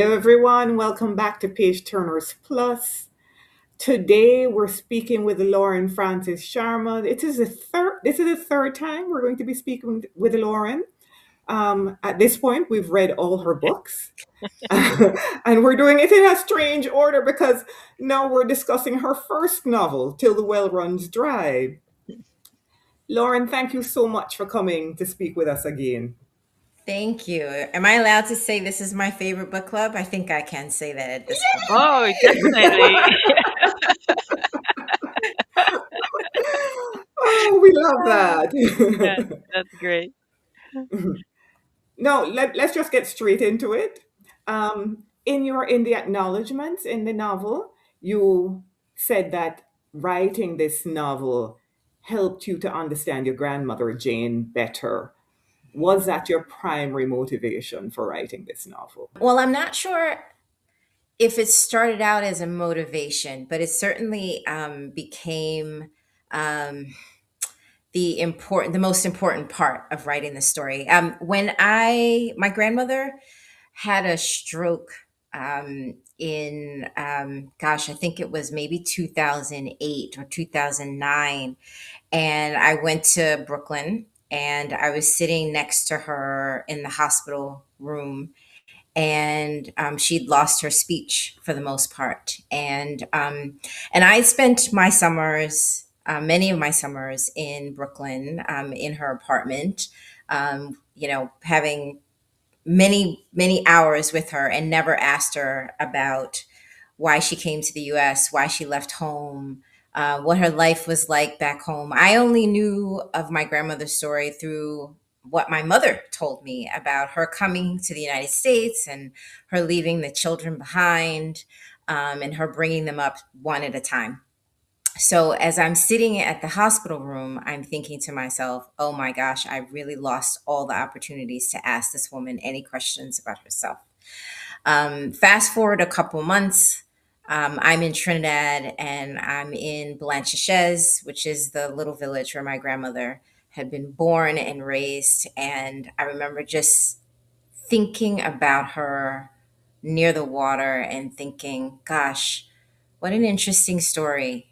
Hello, everyone. Welcome back to Page Turners Plus. Today, we're speaking with Lauren Francis-Sharma. This is the third time we're going to be speaking with Lauren. At this point, we've read all her books, and we're doing it in a strange order because now we're discussing her first novel, Till the Well Runs Dry. Lauren, thank you so much for coming to speak with us again. Thank you. Am I allowed to say this is my favorite book club? I think I can say that at this point. Oh, definitely. Oh, we love Ah, yeah, that. that's great. No, let's just get straight into it. In the acknowledgments in the novel, you said that writing this novel helped you to understand your grandmother Jane better. Was that your primary motivation for writing this novel? Well, I'm not sure if it started out as a motivation, but it certainly became um, the most important part of writing the story. My grandmother had a stroke gosh, I think it was maybe 2008 or 2009. And I went to Brooklyn and I was sitting next to her in the hospital room. And she'd lost her speech for the most part. And I spent my summers, many of my summers in Brooklyn, in her apartment, having many hours with her and never asked her about why she came to the US, why she left home, what her life was like back home. I only knew of my grandmother's story through what my mother told me about her coming to the United States and her leaving the children behind, and her bringing them up one at a time. So as I'm sitting at the hospital room, I'm thinking to myself, oh my gosh, I really lost all the opportunities to ask this woman any questions about herself. Fast forward a couple months, I'm in Trinidad and I'm in Blanchishez, which is the little village where my grandmother had been born and raised. And I remember just thinking about her near the water and thinking, gosh, what an interesting story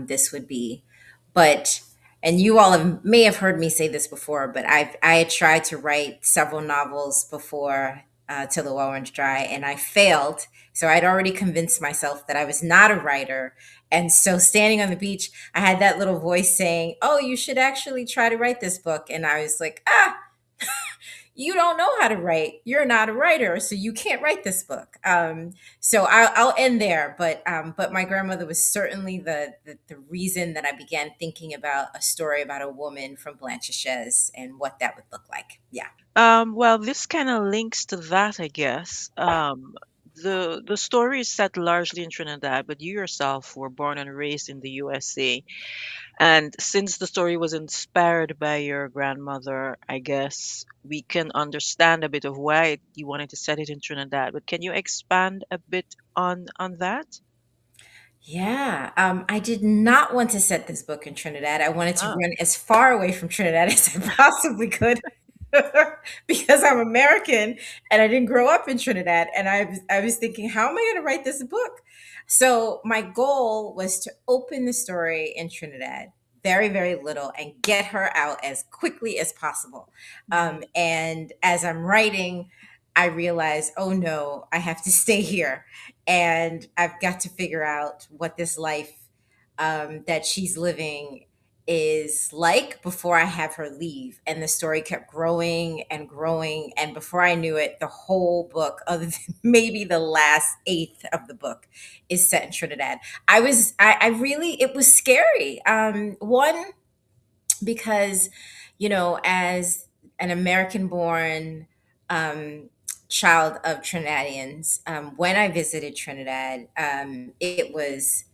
this would be. But and you all may have heard me say this before, but I had tried to write several novels before Till the Well Runs Dry, and I failed. So I'd already convinced myself that I was not a writer. And so standing on the beach, I had that little voice saying, "Oh, you should actually try to write this book." And I was like, you don't know how to write. You're not a writer, so you can't write this book. So I'll end there. But my grandmother was certainly the reason that I began thinking about a story about a woman from Blanchishez and what that would look like. Yeah. Well, this kind of links to that, I guess. The story is set largely in Trinidad, but you yourself were born and raised in the USA. And since the story was inspired by your grandmother, I guess we can understand a bit of why you wanted to set it in Trinidad. But can you expand a bit on that? Yeah, I did not want to set this book in Trinidad. I wanted to Ah, run as far away from Trinidad as I possibly could because I'm American and I didn't grow up in Trinidad. And I was thinking, how am I going to write this book? So my goal was to open the story in Trinidad, very, very little, and get her out as quickly as possible. And as I'm writing, I realized, oh no, I have to stay here and I've got to figure out what this life that she's living is like before I have her leave. And the story kept growing and growing. And before I knew it, the whole book, other than maybe the last eighth of the book, is set in Trinidad. I really, it was scary. One, because, as an American born child of Trinidadians, when I visited Trinidad, it was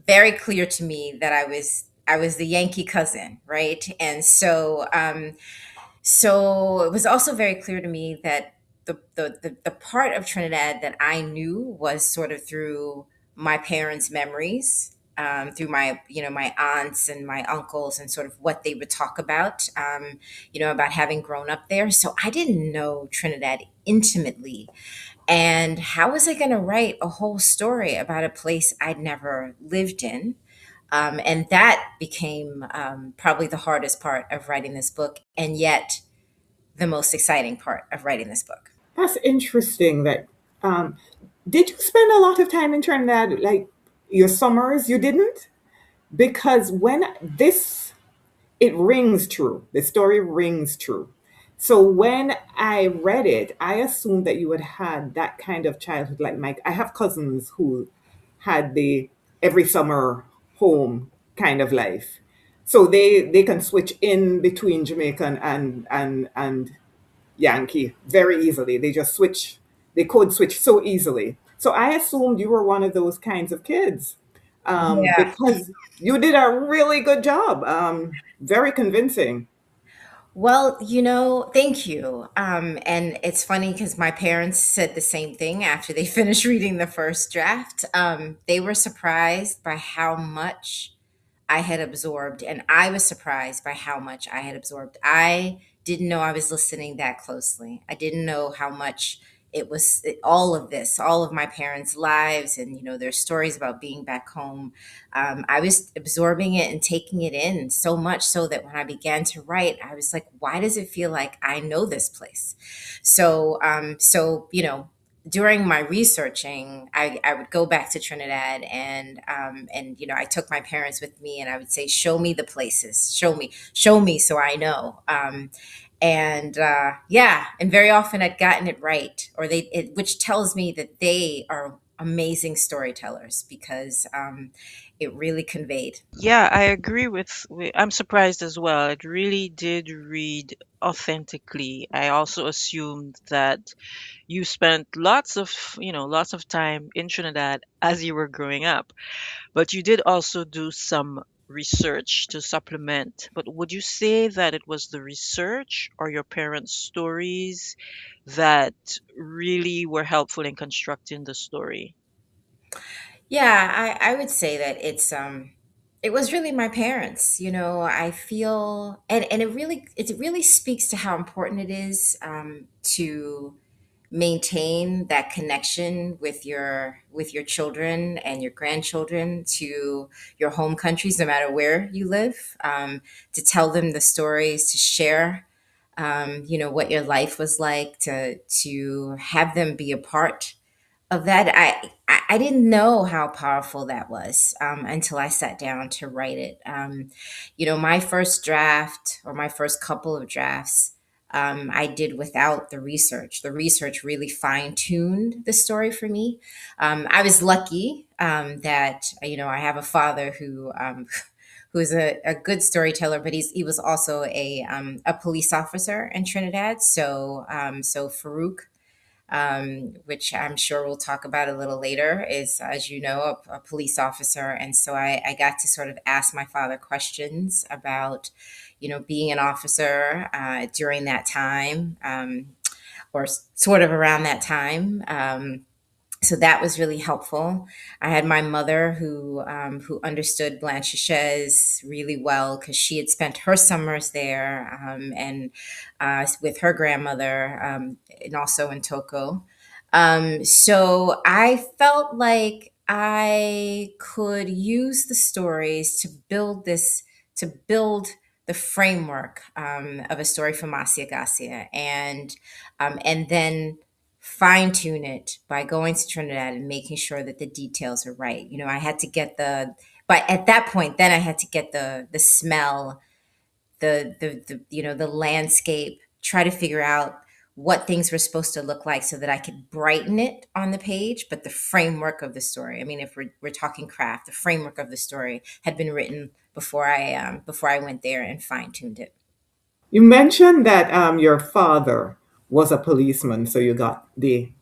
very clear to me that I was the Yankee cousin, right? And so it was also very clear to me that the part of Trinidad that I knew was sort of through my parents' memories, through my aunts and my uncles and sort of what they would talk about, about having grown up there. So I didn't know Trinidad intimately. And how was I going to write a whole story about a place I'd never lived in? And that became probably the hardest part of writing this book, and yet the most exciting part of writing this book. That's interesting. That um, did you spend a lot of time in Trinidad? Like your summers, you didn't, because when this it rings true. The story rings true. So when I read it, I assumed that you had had that kind of childhood like Mike. I have cousins who had the every summer home kind of life. So they can switch in between Jamaican and Yankee very easily. They just switch. They code switch so easily. So I assumed you were one of those kinds of kids, Yeah. because you did a really good job. Very convincing. Well, thank you. And it's funny because my parents said the same thing after they finished reading the first draft. They were surprised by how much I had absorbed, and I was surprised by how much I had absorbed. I didn't know I was listening that closely. I didn't know how much all of this, all of my parents' lives, and their stories about being back home. I was absorbing it and taking it in so much so that when I began to write, I was like, "Why does it feel like I know this place?" So during my researching, I would go back to Trinidad, and I took my parents with me, and I would say, "Show me the places, show me, so I know." And yeah, and very often I'd gotten it right, which tells me that they are amazing storytellers because it really conveyed. Yeah, I agree I'm surprised as well. It really did read authentically. I also assumed that you spent lots of time in Trinidad as you were growing up, but you did also do some research to supplement. But would you say that it was the research or your parents' stories that really were helpful in constructing the story? Yeah, I would say that it was really my parents. I feel, and it really speaks to how important it is to maintain that connection with your children and your grandchildren to your home countries, no matter where you live. To tell them the stories, to share what your life was like, to have them be a part of that. I didn't know how powerful that was until I sat down to write it. My first draft, or my first couple of drafts, I did without the research. The research really fine tuned the story for me. I was lucky that I have a father who's a good storyteller, but he was also a police officer in Trinidad. So Farouk, which I'm sure we'll talk about a little later, is, as you know, a police officer. And so I got to sort of ask my father questions about, being an officer during that time, or sort of around that time. So that was really helpful. I had my mother who understood Blanchisseuse really well because she had spent her summers there, and with her grandmother, and also in Toko. So I felt like I could use the stories to build the framework of a story from Masia Garcia, and then fine tune it by going to Trinidad and making sure that the details are right. I had to get but at that point, then I had to get the smell, the landscape, try to figure out what things were supposed to look like so that I could brighten it on the page. But the framework of the story, I mean, if we're talking craft, the framework of the story had been written before I went there and fine tuned it. You mentioned that your father was a policeman, so you got the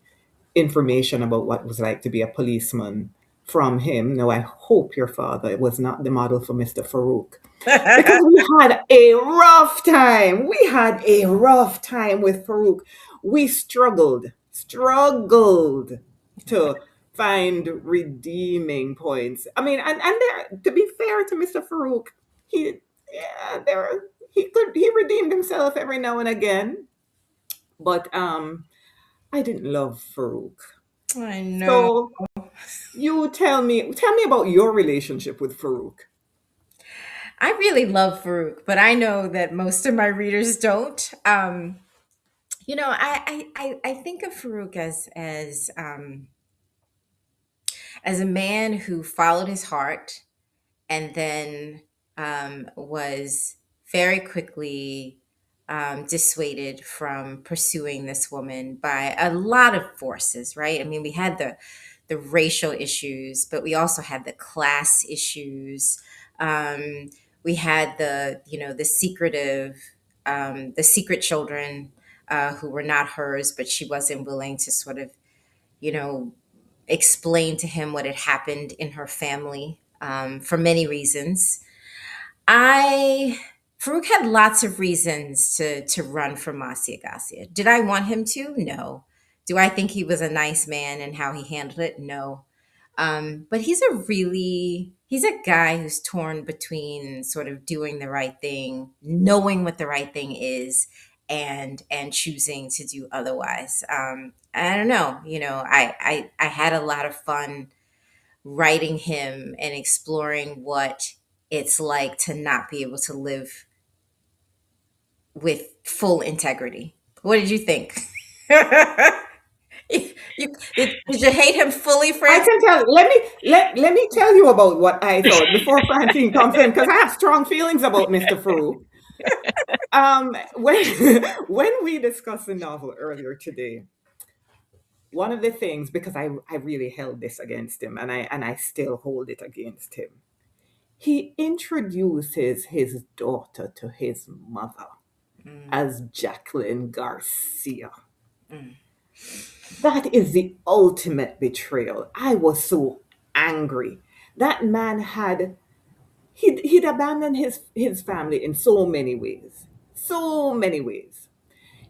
information about what it was like to be a policeman from him. Now, I hope your father was not the model for Mr. Farouk, because we had a rough time. We had a rough time with Farouk. We struggled to find redeeming points. I mean, and there, to be fair to Mr. Farouk, he, yeah, he redeemed himself every now and again, but I didn't love Farouk. I know. So you tell me about your relationship with Farouk. I really love Farouk, but I know that most of my readers don't. I think of Farouk as a man who followed his heart and then was very quickly dissuaded from pursuing this woman by a lot of forces. Right? I mean, we had the racial issues, but we also had the class issues. Um, we had the secret children who were not hers, but she wasn't willing to sort of you know explain to him what had happened in her family for many reasons. I Farouk had lots of reasons to run from Masih Agassi. Did I want him to? No. Do I think he was a nice man and how he handled it? No. But he's a guy who's torn between sort of doing the right thing, knowing what the right thing is, and choosing to do otherwise. I don't know. I had a lot of fun writing him and exploring what it's like to not be able to live with full integrity. What did you think? Did you hate him fully, I Francis? can tell. Let me tell you about what I thought before Francine comes in, because I have strong feelings about Mr. Farouk. When when we discussed the novel earlier today, one of the things, because I really held this against him, and I still hold it against him. He introduces his daughter to his mother Mm, as Jacqueline Garcia. mm, That is the ultimate betrayal. I was so angry. That man he'd abandoned his family in so many ways. So many ways.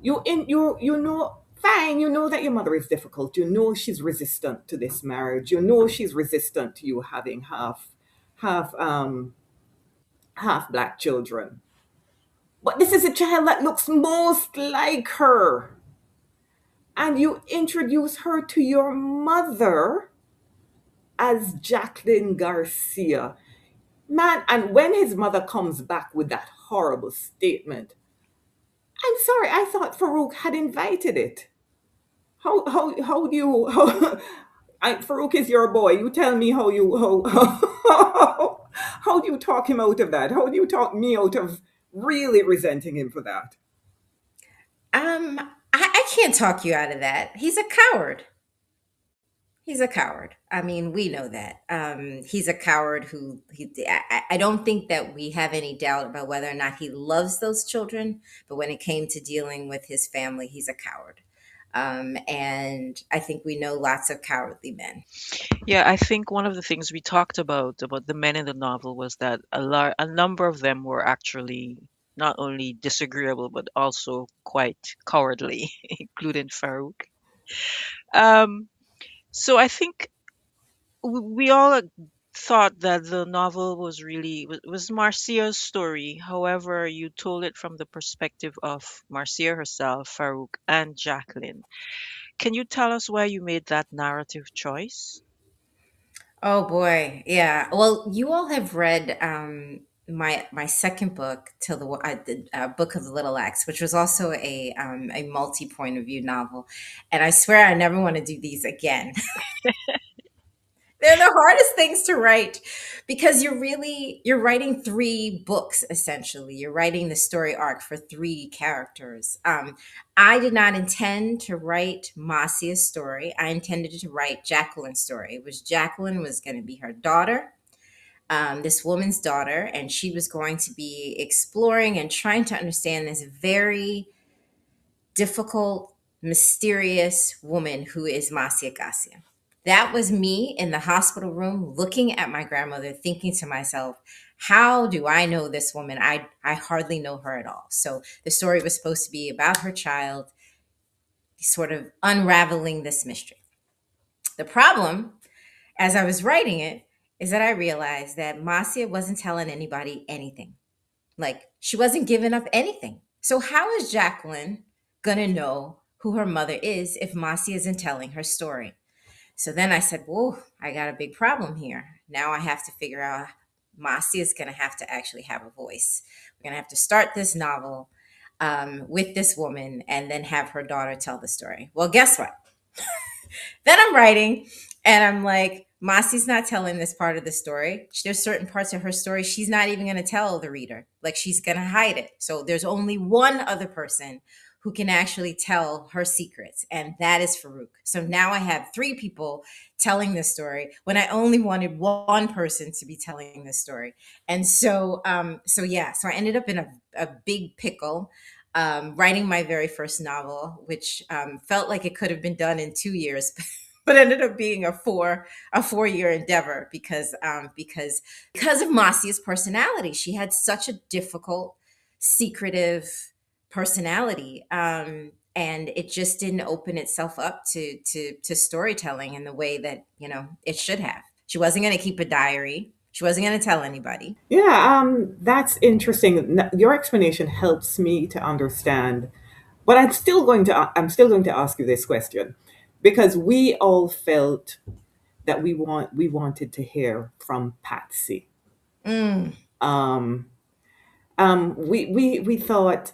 You know fine, you know that your mother is difficult. You know she's resistant to this marriage. You know she's resistant to you having half half black children. But this is a child that looks most like her. And you introduce her to your mother as Jacqueline Garcia. Man, and when his mother comes back with that horrible statement, I'm sorry, I thought Farouk had invited it. How do you Farouk is your boy. You tell me how do you talk him out of that? How do you talk me out of really resenting him for that? I can't talk you out of that. He's a coward. He's a coward. I mean, we know that. He's a coward I don't think that we have any doubt about whether or not he loves those children, but when it came to dealing with his family, he's a coward. And I think we know lots of cowardly men. Yeah, I think one of the things we talked about the men in the novel was that a number of them were actually not only disagreeable but also quite cowardly, including Farouk. Um, so I think we all thought that the novel was Marcia's story. However, you told it from the perspective of Marcia herself, Farouk, and Jacqueline. Can you tell us why you made that narrative choice? Oh boy, yeah. Well, you all have read my second book, till the Book of the Little X, which was also a multi point of view novel, and I swear I never want to do these again. They're the hardest things to write because you're writing three books essentially. You're writing the story arc for three characters. I did not intend to write Masia's story. I intended to write Jacqueline's story. It was Jacqueline was going to be her daughter, this woman's daughter, and she was going to be exploring and trying to understand this very difficult, mysterious woman who is Masia Garcia. That was me in the hospital room looking at my grandmother, thinking to myself, how do I know this woman? I hardly know her at all. So the story was supposed to be about her child, sort of unraveling this mystery. The problem, as I was writing it, is that I realized that Masia wasn't telling anybody anything. Like, she wasn't giving up anything. So how is Jacqueline gonna know who her mother is if Marcy isn't telling her story. So then I said, whoa, I got a big problem here. Now I have to figure out Marcy is going to have to actually have a voice. We're going to have to start this novel with this woman and then have her daughter tell the story. Well, guess what? Then I'm writing and I'm like, Masi's not telling this part of the story. There's certain parts of her story she's not even going to tell the reader. Like she's going to hide it. So there's only one other person who can actually tell her secrets, and that is Farouk. So now I have three people telling this story when I only wanted one person to be telling this story. And so I ended up in a big pickle writing my very first novel, which felt like it could have been done in 2 years, but ended up being a 4 year endeavor because of Masia's personality. She had such a difficult, secretive personality, and it just didn't open itself up to storytelling in the way that it should have. She wasn't going to keep a diary. She wasn't going to tell anybody. Yeah, that's interesting. Your explanation helps me to understand, but I'm still going to ask you this question because we all felt that we wanted to hear from Patsy. Mm, Um, we thought,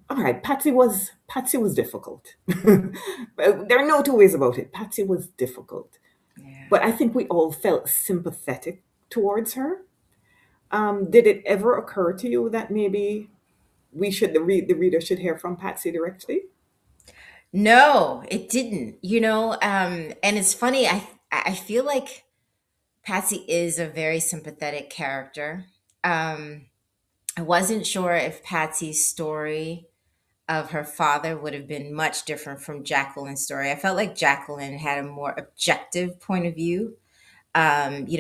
all right, Patsy was difficult. There are no two ways about it. Patsy was difficult, yeah. but I think we all felt sympathetic towards her. Did it ever occur to you that maybe the reader should hear from Patsy directly? No, it didn't. And it's funny. I feel like Patsy is a very sympathetic character. Um, I wasn't sure if Patsy's story of her father would have been much different from Jacqueline's story. I felt like Jacqueline had a more objective point of view.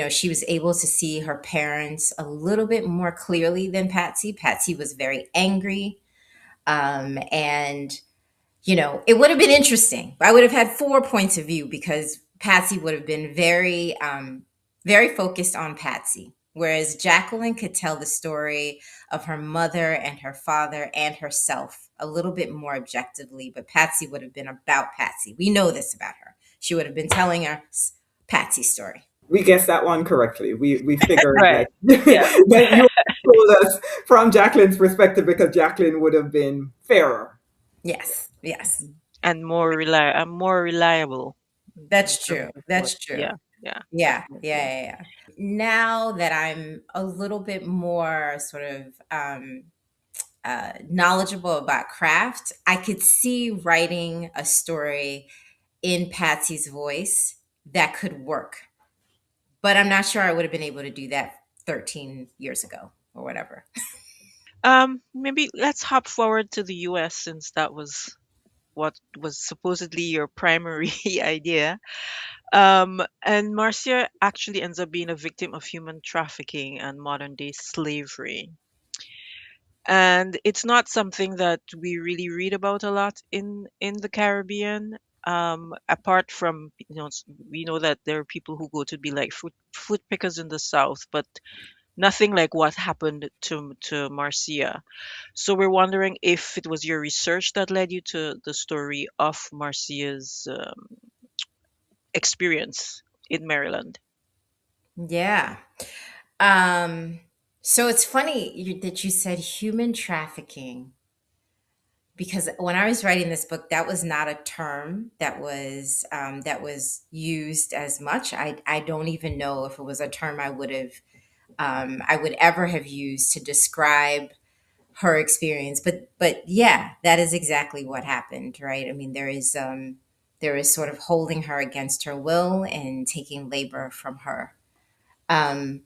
She was able to see her parents a little bit more clearly than Patsy. Patsy was very angry. And it would have been interesting. I would have had four points of view because Patsy would have been very focused on Patsy. Whereas Jacqueline could tell the story of her mother and her father and herself a little bit more objectively, but Patsy would have been about Patsy. We know this about her. She would have been telling us Patsy's story. We guessed that one correctly. We figured Right. that Yeah. that you told us from Jacqueline's perspective because Jacqueline would have been fairer. Yes, yes. Mhm. And more reliable in That's terms true. of what. That's true. Yeah. Yeah. Yeah, Definitely. yeah, yeah, yeah. Now that I'm a little bit more sort of knowledgeable about craft, I could see writing a story in Patsy's voice that could work. But I'm not sure I would have been able to do that 13 years ago or whatever. Maybe let's hop forward to the US since that was what was supposedly your primary idea. And Marcia actually ends up being a victim of human trafficking and modern day slavery. And it's not something that we really read about a lot in the Caribbean. Apart from, we know that there are people who go to be like fruit pickers in the South, but nothing like what happened to Marcia. So we're wondering if it was your research that led you to the story of Marcia's experience in Maryland. Yeah. Um, so it's funny that you said human trafficking because when I was writing this book, that was not a term that was used as much. I don't even know if it was a term I would ever have used to describe her experience. But yeah, that is exactly what happened, right? I mean, there is sort of holding her against her will and taking labor from her. Um,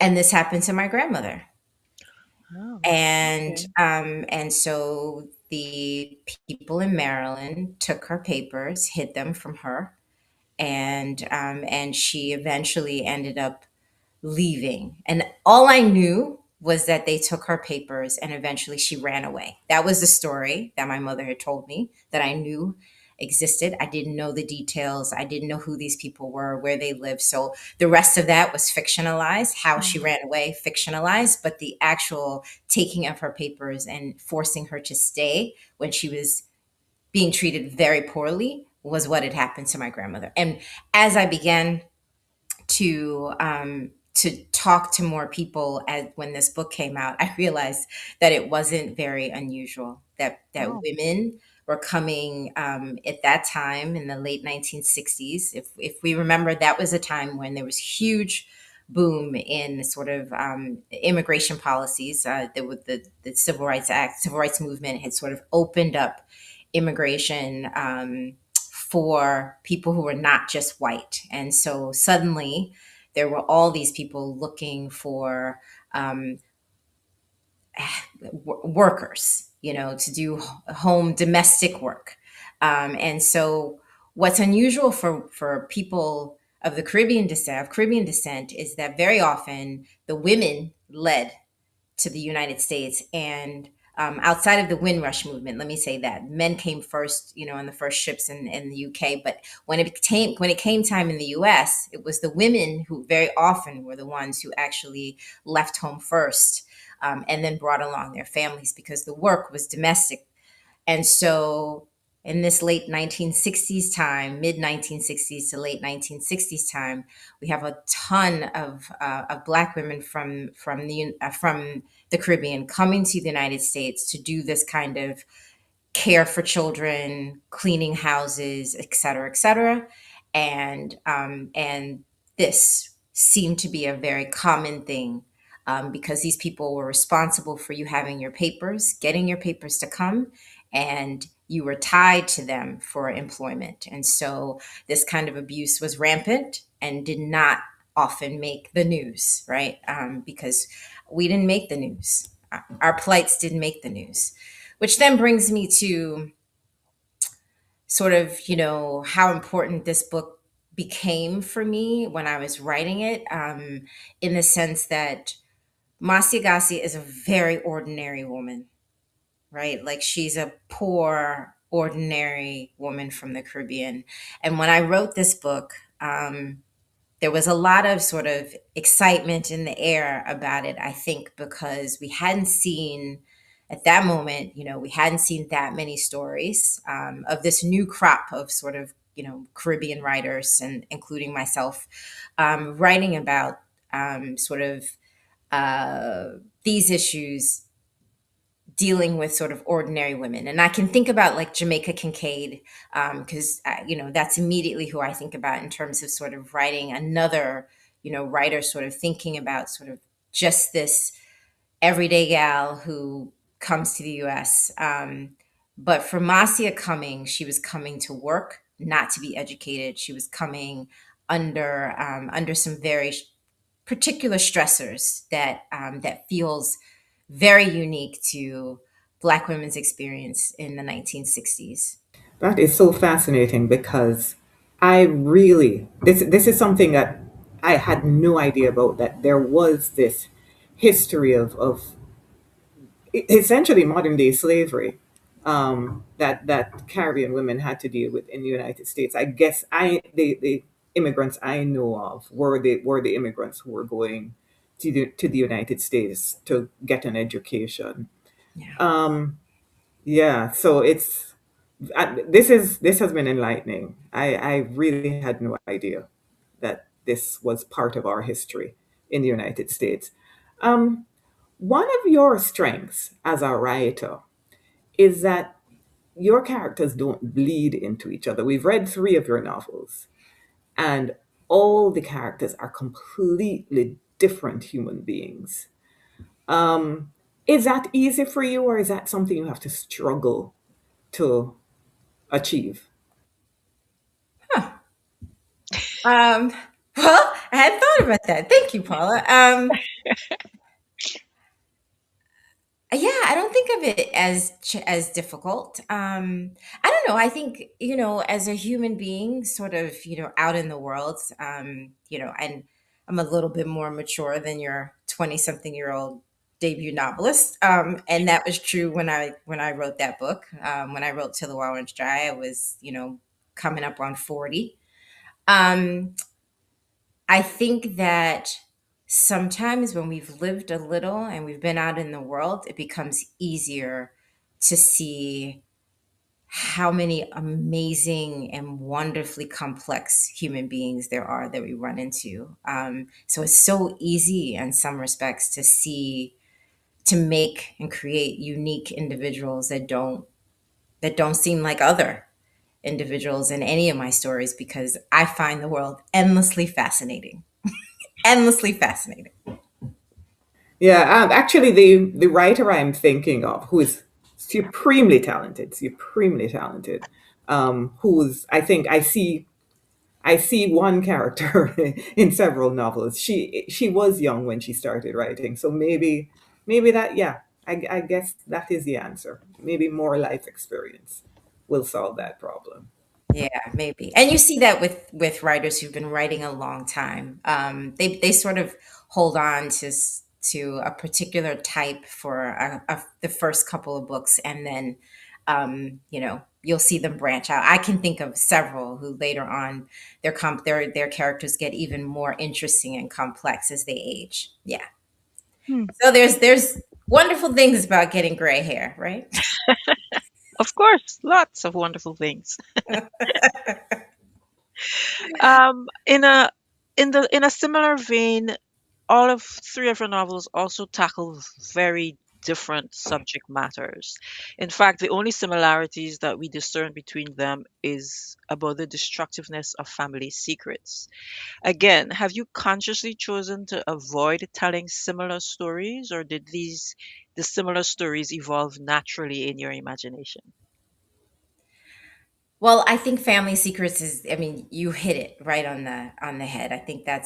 and this happened to my grandmother. Oh, And okay. so the people in Maryland took her papers, hid them from her, and she eventually ended up leaving. And all I knew was that they took her papers and eventually she ran away. That was the story that my mother had told me that I knew. existed. I didn't know the details. I didn't know who these people were, where they lived. So the rest of that was fictionalized. How she Mhm. ran away, fictionalized, but the actual taking of her papers and forcing her to stay when she was being treated very poorly was what had happened to my grandmother. And as I began to talk to more people as when this book came out, I realized that it wasn't very unusual that Oh, women were coming at that time in the late 1960s. If we remember, that was a time when there was huge boom in sort of immigration policies. The Civil Rights Act, Civil Rights Movement had sort of opened up immigration for people who were not just white. And so suddenly there were all these people looking for um, workers, to do home domestic work. And so what's unusual for people of Caribbean descent, is that very often the women led to the United States. And outside of the Windrush movement, let me say that men came first, in the first ships in the UK. But when it came time in the US, it was the women who very often were the ones who actually left home first, and then brought along their families because the work was domestic. And so in this late 1960s time, mid 1960s to late 1960s time, we have a ton of Black women from the Caribbean coming to the United States to do this kind of care for children, cleaning houses, et cetera, et cetera. And this seemed to be a very common thing, because these people were responsible for you having your papers, getting your papers to come, and you were tied to them for employment. And so this kind of abuse was rampant and did not often make the news, right? Because we didn't make the news. Our plights didn't make the news. Which then brings me to sort of, how important this book became for me when I was writing it, in the sense that Marcia Gassi is a very ordinary woman, right? Like, she's a poor, ordinary woman from the Caribbean. And when I wrote this book, there was a lot of sort of excitement in the air about it, I think, because we hadn't seen at that moment, we hadn't seen that many stories of this new crop of sort of, Caribbean writers, and including myself, writing about sort of uh, these issues, dealing with sort of ordinary women. And I can think about like Jamaica Kincaid, because that's immediately who I think about in terms of sort of writing another, writer sort of thinking about sort of just this everyday gal who comes to the US. But for Marcia coming, she was coming to work, not to be educated. She was coming under some very particular stressors that feels very unique to Black women's experience in the 1960s. That is so fascinating because I really this is something that I had no idea about, that there was this history of essentially modern day slavery, that Caribbean women had to deal with in the United States. I guess the immigrants I know of were the immigrants who were going to the United States to get an education. Yeah. Yeah, so this has been enlightening. I really had no idea that this was part of our history in the United States. Um, One of your strengths as a writer is that your characters don't bleed into each other. We've read three of your novels, and all the characters are completely different human beings. Um, is that easy for you, or is that something you have to struggle to achieve? Huh. Um, well, I hadn't thought about that. Thank you, Paula. Yeah, I don't think of it as difficult. I don't know. I think, as a human being, sort of, out in the world, and I'm a little bit more mature than your 20 something year old debut novelist, and that was true when I wrote that book. When I wrote Till the Well Runs Dry, I was, coming up on 40. Um, I think that sometimes when we've lived a little and we've been out in the world, it becomes easier to see how many amazing and wonderfully complex human beings there are that we run into. So it's so easy in some respects to see, to make and create unique individuals that don't seem like other individuals in any of my stories, because I find the world endlessly fascinating. Endlessly fascinating. Yeah, actually, the writer I'm thinking of, who is supremely talented, who's I think I see one character in several novels. She was young when she started writing, so maybe that, yeah, I guess that is the answer. Maybe more life experience will solve that problem. Yeah, maybe. And you see that with writers who've been writing a long time. They sort of hold on to a particular type for the first couple of books, and then you'll see them branch out. I can think of several who later on their characters get even more interesting and complex as they age. Yeah. Hmm. So there's wonderful things about getting gray hair, right? Of course, lots of wonderful things. In a similar vein, all of three of her novels also tackle very different subject matters. In fact, the only similarities that we discern between them is about the destructiveness of family secrets. Again, have you consciously chosen to avoid telling similar stories, or did the similar stories evolve naturally in your imagination? Well, I think Family Secrets is, I mean, you hit it right on the head. I think that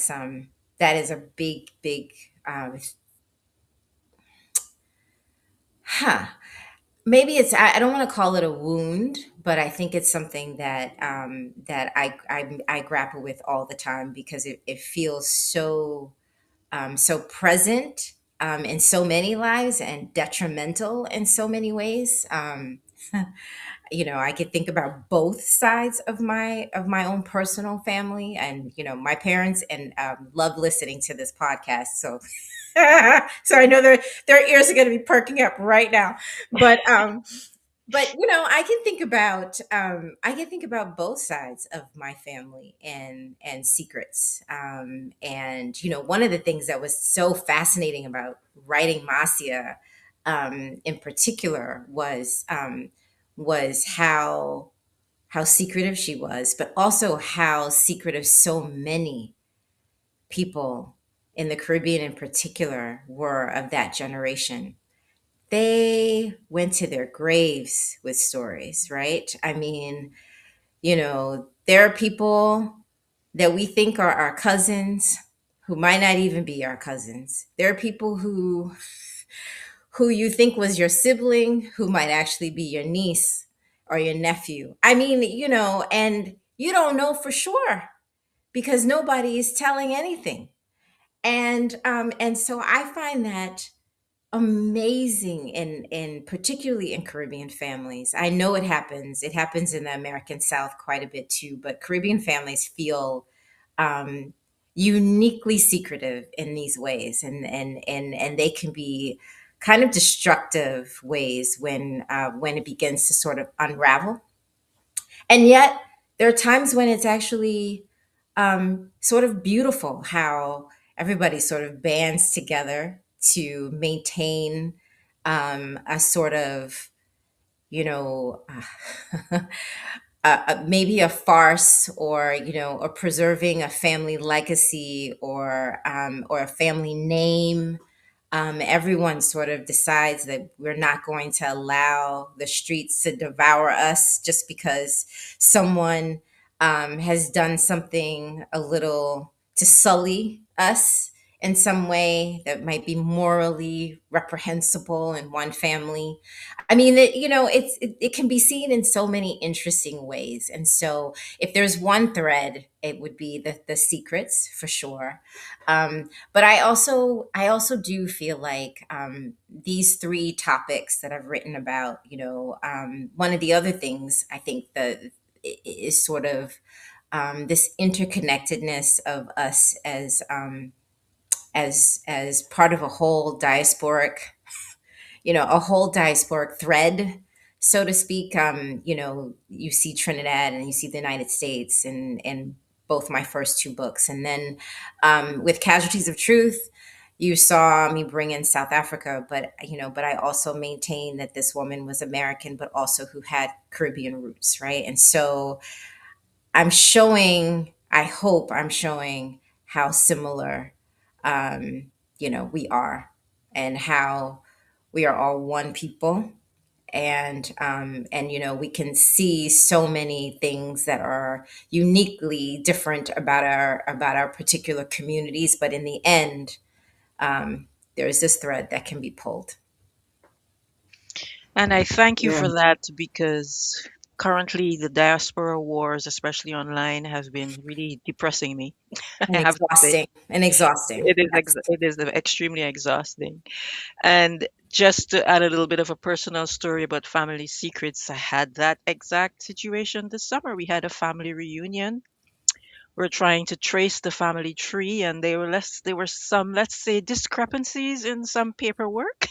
is a big huh. Maybe I don't want to call it a wound, but I think it's something that I grapple with all the time, because it feels so present in so many lives and detrimental in so many ways. I could think about both sides of my own personal family, and my parents, and love listening to this podcast. So so I know their ears are going to be perking up right now. But I can think about both sides of my family and secrets. And one of the things that was so fascinating about writing Masia, in particular, was how secretive she was, but also how secretive so many people in the Caribbean in particular were of that generation. They went to their graves with stories, right? I mean, there are people that we think are our cousins who might not even be our cousins. There are people who you think was your sibling who might actually be your niece or your nephew. I mean, and you don't know for sure because nobody is telling anything. And so I find that amazing, in particularly in Caribbean families. I know it happens in the American South quite a bit too, but Caribbean families feel um, uniquely secretive in these ways, and they can be kind of destructive ways when it begins to sort of unravel. And yet there are times when it's actually sort of beautiful how everybody sort of bands together to maintain a sort of, you know, maybe a farce, or preserving a family legacy, or a family name. Everyone sort of decides that we're not going to allow the streets to devour us just because someone has done something a little to sully us in some way that might be morally reprehensible in one family. I mean, it can be seen in so many interesting ways. And so, if there's one thread, it would be the secrets for sure. But I also do feel like these three topics that I've written about, one of the other things I think that is sort of this interconnectedness of us as part of a whole diasporic thread, so to speak. You see Trinidad and you see the United States in both my first two books, and then with Casualties of Truth, you saw me bring in South Africa, but I also maintain that this woman was American, but also who had Caribbean roots, right? And so I hope I'm showing how similar, we are, and how we are all one people. And we can see so many things that are uniquely different about our particular communities, but in the end, there's this thread that can be pulled. And I thank you Yeah. for that because currently the diaspora wars, especially online, have been really depressing me. I And have to say exhausting. Yes. it is extremely exhausting. And just to add a little bit of a personal story about family secrets, I had that exact situation this summer. We had a family reunion. We're trying to trace the family tree, and there were some, let's say, discrepancies in some paperwork.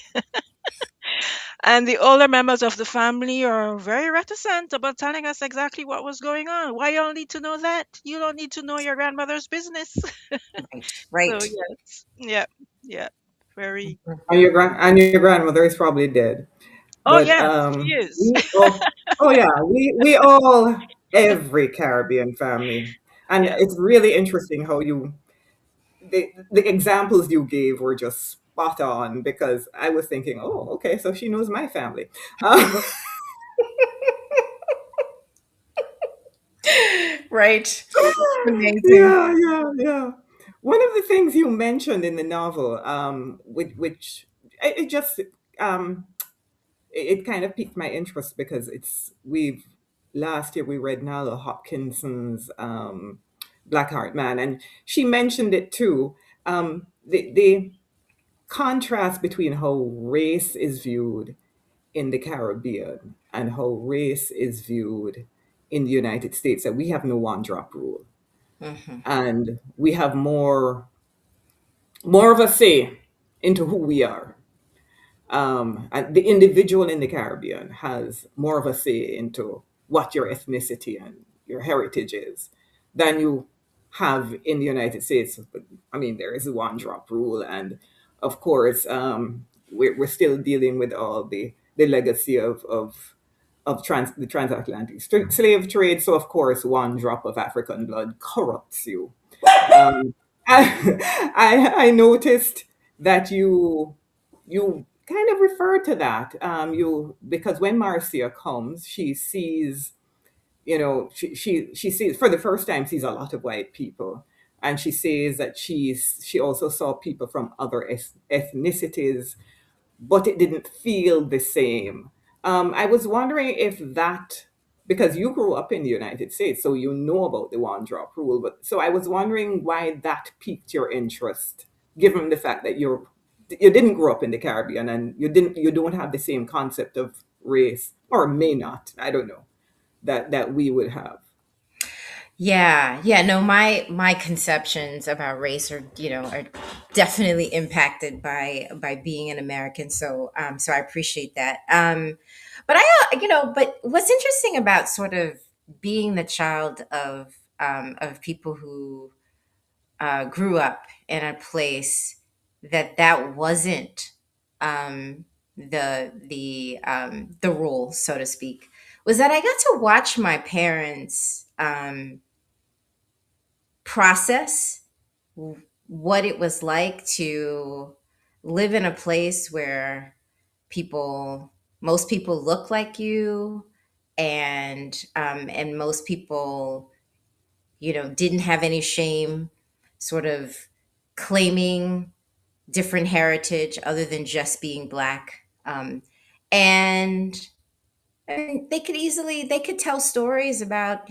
And the older members of the family are very reticent about telling us exactly what was going on. Why you all need to know that? You don't need to know your grandmother's business. Right. So Right. yes, yeah, yeah, very. And your grandmother is probably dead. Oh But yes, she is. we oh yeah, we all, every Caribbean family, and Yeah. it's really interesting how the examples you gave were just spot on, because I was thinking, oh, okay, so she knows my family. Um, Right. Amazing. yeah, yeah, yeah. One of the things you mentioned in the novel, which it just um, it kind of piqued my interest, because it's we've last year we read Nala Hopkinson's Blackheart Man, and she mentioned it too. The contrast between how race is viewed in the Caribbean and how race is viewed in the United States. That we have no one drop rule, Hmm. and we have more of a say into who we are. And the individual in the Caribbean has more of a say into what your ethnicity and your heritage is than you have in the United States. But I mean, there is a one drop rule, and of course, we're still dealing with all the legacy of the transatlantic slave trade. So of course, one drop of African blood corrupts you. Um, I noticed that you kind of refer to that. You Because when Marcia comes, she sees, she sees for the first time, sees a lot of white people, and she says that she also saw people from other ethnicities, but it didn't feel the same. I was wondering if that, because you grew up in the United States, so you know about the one drop rule. But so I was wondering why that piqued your interest, given the fact that you didn't grow up in the Caribbean, and you don't have the same concept of race, or may not, I don't know, that we would have. Yeah, yeah. No, my conceptions about race are definitely impacted by being an American. So I appreciate that. But but what's interesting about sort of being the child of people who grew up in a place that wasn't the rule, so to speak, was that I got to watch my parents process what it was like to live in a place where people most people look like you, and most people didn't have any shame sort of claiming different heritage other than just being black. And I mean, they could tell stories about,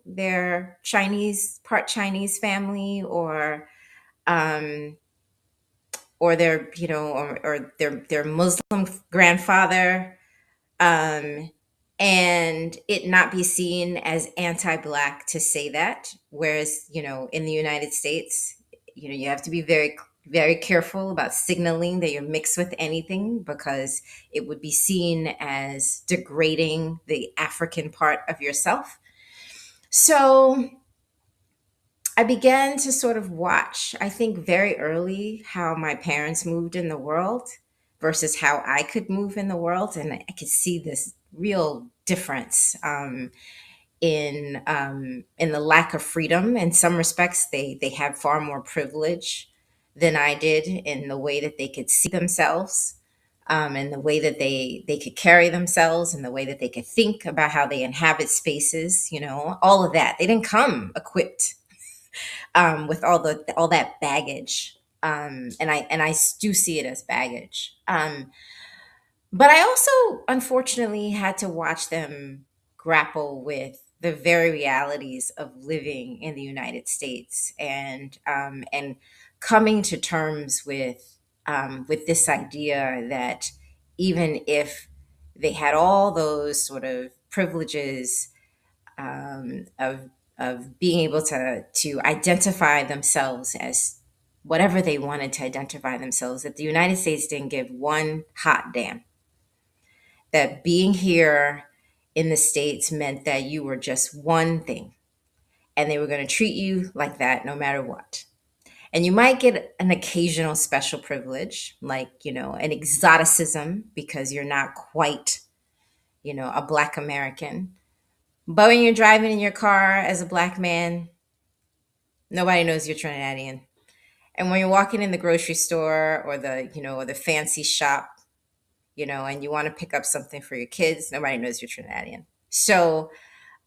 their part Chinese family, um, or their, or their Muslim grandfather, um, and it not be seen as anti-black to say that. Whereas, in the United States, you have to be very, very careful about signaling that you're mixed with anything, because it would be seen as degrading the African part of yourself. So I began to sort of watch, I think very early, how my parents moved in the world versus how I could move in the world. And I could see this real difference, in the lack of freedom. In some respects, they had far more privilege than I did in the way that they could see themselves, and the way that they could carry themselves, and the way that they could think about how they inhabit spaces, all of that. They didn't come equipped, with all that baggage, and I do see it as baggage. But I also, unfortunately, had to watch them grapple with the very realities of living in the United States, and coming to terms with this idea that even if they had all those sort of privileges, of being able to identify themselves as whatever they wanted to identify themselves, that the United States didn't give one hot damn, that being here in the States meant that you were just one thing, and they were going to treat you like that no matter what. And you might get an occasional special privilege, like, an exoticism, because you're not quite, a Black American. But when you're driving in your car as a Black man, nobody knows you're Trinidadian. And when you're walking in the grocery store, or the fancy shop, and you want to pick up something for your kids, nobody knows you're Trinidadian. So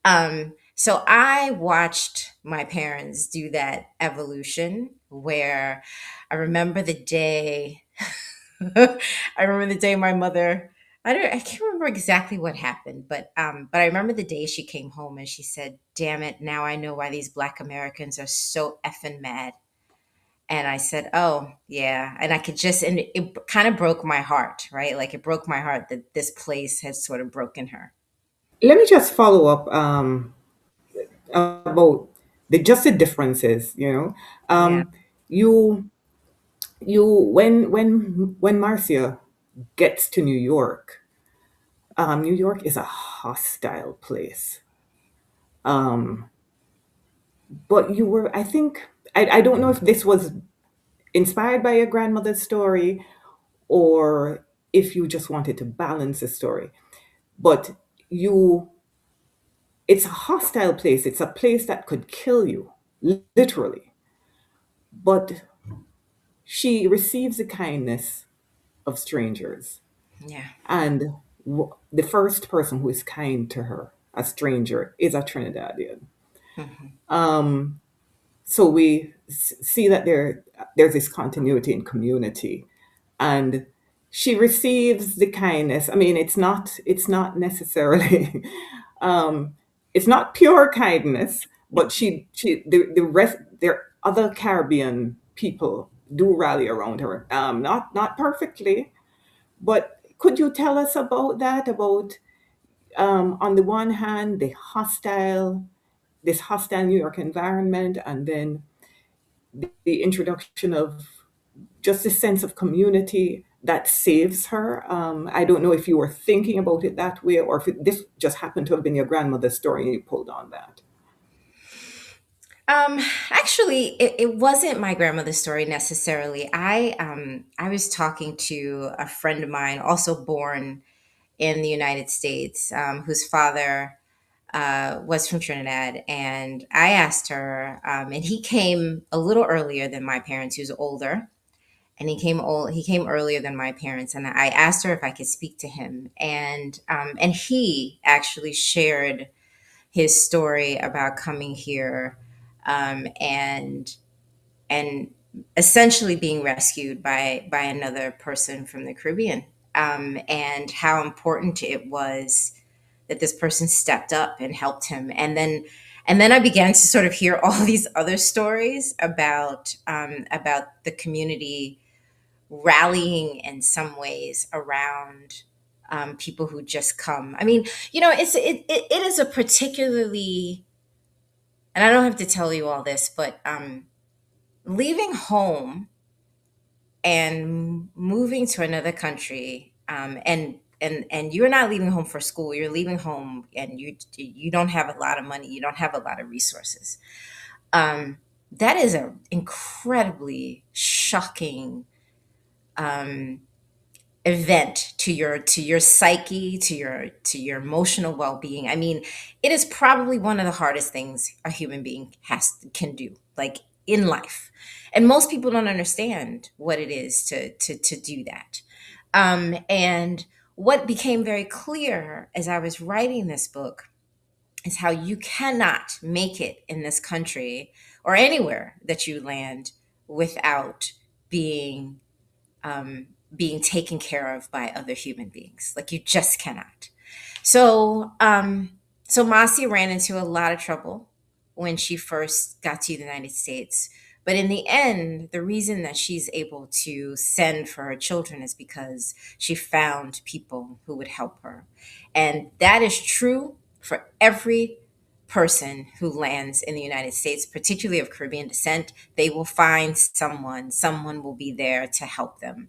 I watched my parents do that evolution, where I remember the day I remember the day my mother, I can't remember exactly what happened, but I remember the day she came home and she said, "Damn it, now I know why these Black Americans are so effing mad." And I said, "Oh, yeah." And it kind of broke my heart, right? Like, it broke my heart that this place had sort of broken her. Let me just follow up about the differences. Yeah. You you when Marcia gets to New York, New York is a hostile place. Um, but you were, I think, I don't know if this was inspired by your grandmother's story, or if you just wanted to balance the story. But you, it's a hostile place. It's a place that could kill you, literally. But she receives the kindness of strangers. Yeah. And the first person who is kind to her, a stranger, is a Trinidadian. Mhm. So we see that there's this continuity in community, and she receives the kindness. I mean, it's not necessarily it's not pure kindness, but the rest, there other Caribbean people do rally around her. Not perfectly, but could you tell us about that? About, on the one hand, this hostile New York environment, and then the introduction of just a sense of community that saves her. I don't know if you were thinking about it that way, or if this just happened to have been your grandmother's story and you pulled on that. Um, Actually, it wasn't my grandmother's story necessarily. I was talking to a friend of mine, also born in the United States, whose father was from Trinidad, and I asked her, and he came a little earlier than my parents. He was older, and he came earlier than my parents, and I asked her if I could speak to him, and he actually shared his story about coming here, and essentially being rescued by another person from the Caribbean, and how important it was that this person stepped up and helped him. And then I began to sort of hear all these other stories about the community rallying in some ways around people who just come. I mean, it is a particularly, and I don't have to tell you all this, but leaving home and moving to another country, and you're not leaving home for school, you're leaving home and you don't have a lot of money, you don't have a lot of resources. That is an incredibly shocking um, event to your psyche, to your emotional well-being. I mean, it is probably one of the hardest things a human being can do, like, in life. And most people don't understand what it is to do that. And what became very clear as I was writing this book is how you cannot make it in this country or anywhere that you land without being um, being taken care of by other human beings. Like, you just cannot. So Masi ran into a lot of trouble when she first got to the United States. But in the end, the reason that she's able to send for her children is because she found people who would help her. And that is true for every person who lands in the United States, particularly of Caribbean descent. They will find someone will be there to help them.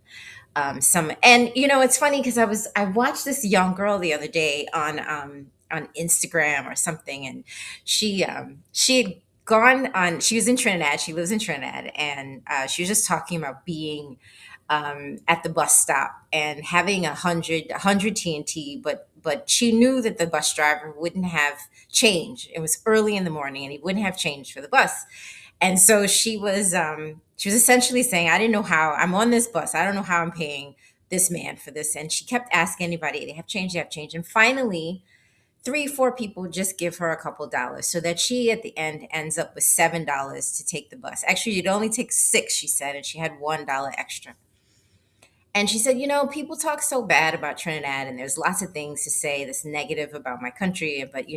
And it's funny because I watched this young girl the other day on Instagram or something, and she had gone on. She was in Trinidad. She lives in Trinidad, and she was just talking about being at the bus stop and having a hundred TNT, but she knew that the bus driver wouldn't have change. It was early in the morning, and he wouldn't have change for the bus. And so she was essentially saying, I didn't know how I'm on this bus. I don't know how I'm paying this man for this. And she kept asking anybody, they have change, they have change. And finally, three, four people just give her a couple dollars so that she at the end ends up with $7 to take the bus. Actually, it only takes six, she said, and she had $1 extra. And she said, people talk so bad about Trinidad, and there's lots of things to say that's negative about my country. But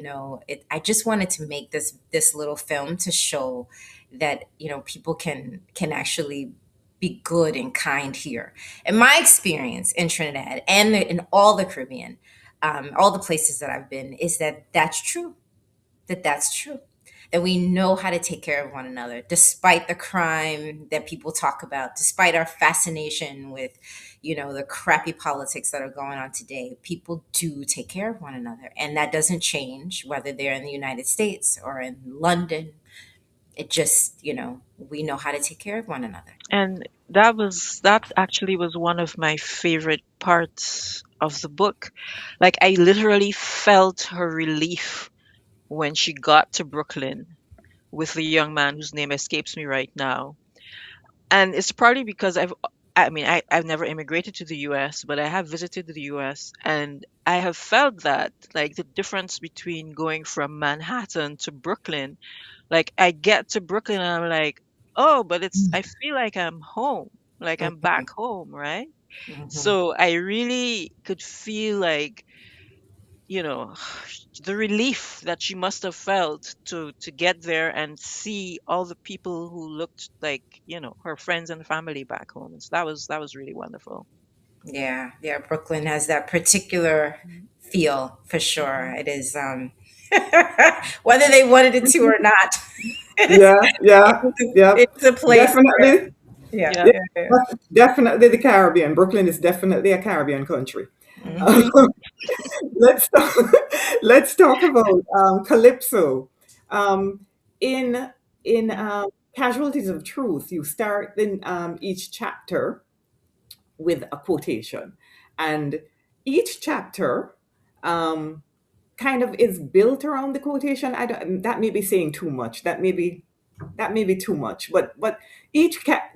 I just wanted to make this little film to show that people can actually be good and kind here. And my experience in Trinidad and in all the Caribbean, all the places that I've been, is that that's true. That's true, that we know how to take care of one another despite the crime that people talk about, despite our fascination with the crappy politics that are going on today. People do take care of one another, and that doesn't change whether they're in the United States or in London. It just, we know how to take care of one another. And that actually was one of my favorite parts of the book. Like, I literally felt her relief when she got to Brooklyn with the young man whose name escapes me right now. And it's partly because I've never immigrated to the US, but I have visited the US, and I have felt that, like, the difference between going from Manhattan to Brooklyn. Like, I get to Brooklyn and I'm like, oh, but I feel like I'm home, like I'm back home, right? Mhm. So I really could feel, like, you know, the relief that she must have felt to get there and see all the people who looked like, her friends and family back home. And so that was really wonderful. Yeah, yeah. Brooklyn has that particular Mhm. feel for sure. Mhm. It is, whether they wanted it to or not. it's, Yeah, yeah, yeah. it's a place where, Definitely, yeah, Yeah. yeah, yeah, yeah. definitely the Caribbean. Brooklyn is definitely a Caribbean country. Mhm. Let's talk, let's talk about calypso. Um, in in Casualties of Truth, you start in each chapter with a quotation, and each chapter um, kind of is built around the quotation. I don't, that may be saying too much. That may be too much. But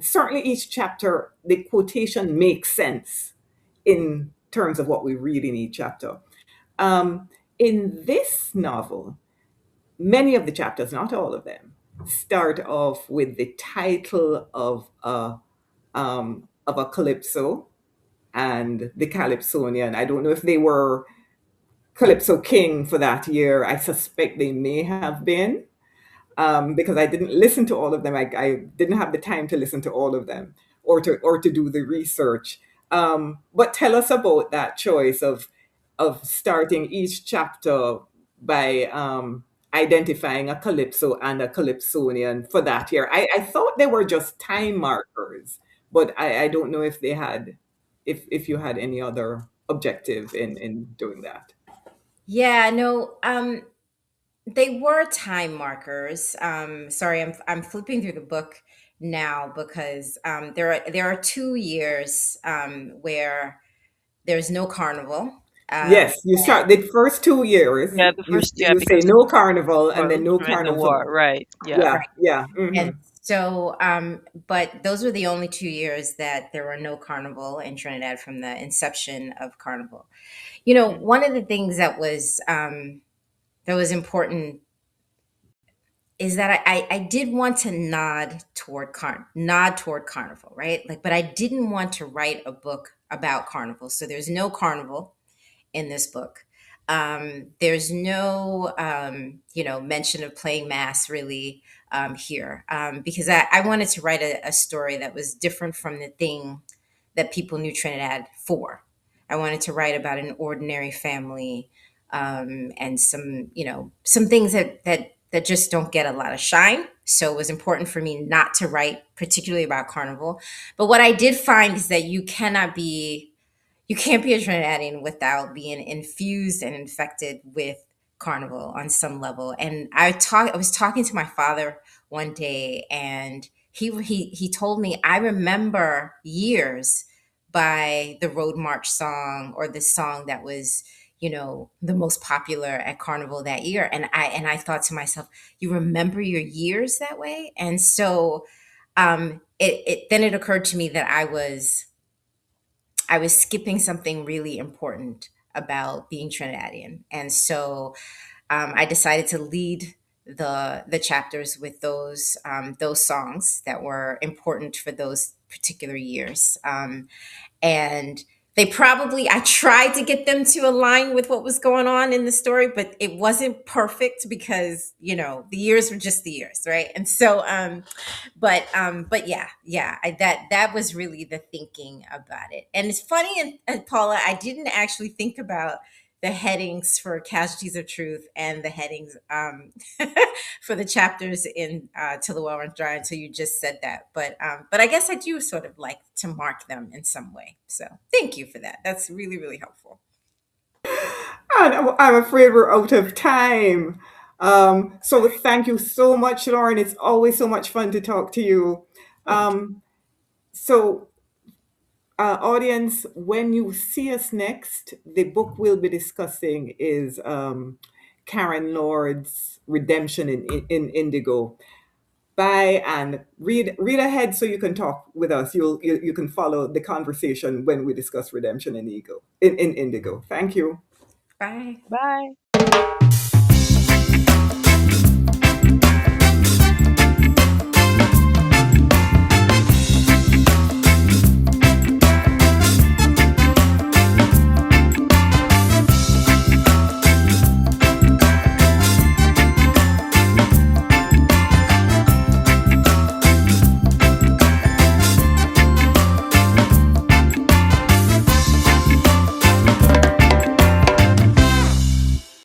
certainly each chapter, the quotation makes sense in terms of what we read in each chapter. In this novel, many of the chapters, not all of them, start off with the title of a calypso and the Calypsonian. I don't know if they were Calypso King for that year. I suspect they may have been, because I didn't listen to all of them. I didn't have the time to listen to all of them or to do the research. But tell us about that choice of starting each chapter by identifying a calypso and a calypsonian for that year. I thought they were just time markers, but I don't know if they had if you had any other objective in doing that. Yeah, no, they were time markers. Sorry, I'm flipping through the book now because there are 2 years where there's no carnival. Um, Yes, you start the first 2 years. Yeah, the first, yeah, You say because no carnival and well, then no during the carnival for war, right? Yeah. yeah, right. yeah. And so, but those were the only 2 years that there were no carnival in Trinidad from the inception of carnival. One of the things that was important is that I did want to nod toward carnival, right? Like, but I didn't want to write a book about carnival. So there's no carnival in this book. There's no, mention of playing mass really here, because I wanted to write a story that was different from the thing that people knew Trinidad for. I wanted to write about an ordinary family, and some things that just don't get a lot of shine. So it was important for me not to write particularly about carnival. But what I did find is that you can't be a Trinidadian without being infused and infected with carnival on some level. And I was talking to my father one day, and he told me, I remember years by the Road March song, or the song that was the most popular at carnival that year. And I thought to myself, you remember your years that way? And so it occurred to me that I was skipping something really important about being Trinidadian. And so I decided to lead the chapters with those songs that were important for those particular years. And I tried to get them to align with what was going on in the story, but it wasn't perfect because the years were just the years, right? And so but yeah, that was really the thinking about it. And it's funny, and Paula, I didn't actually think about the headings for Casualties of Truth and the headings for the chapters in Till the Well Runs Dry until you just said that. But I guess I do sort of like to mark them in some way. So thank you for that. That's really, really helpful. And I'm afraid we're out of time. So thank you so much, Lauren. It's always so much fun to talk to you. Thank you. So audience, when you see us next, the book we'll be discussing is Karen Lord's Redemption in Indigo. Bye, and read ahead so you can talk with us. You can follow the conversation when we discuss redemption in Indigo. Thank you. Bye. Bye.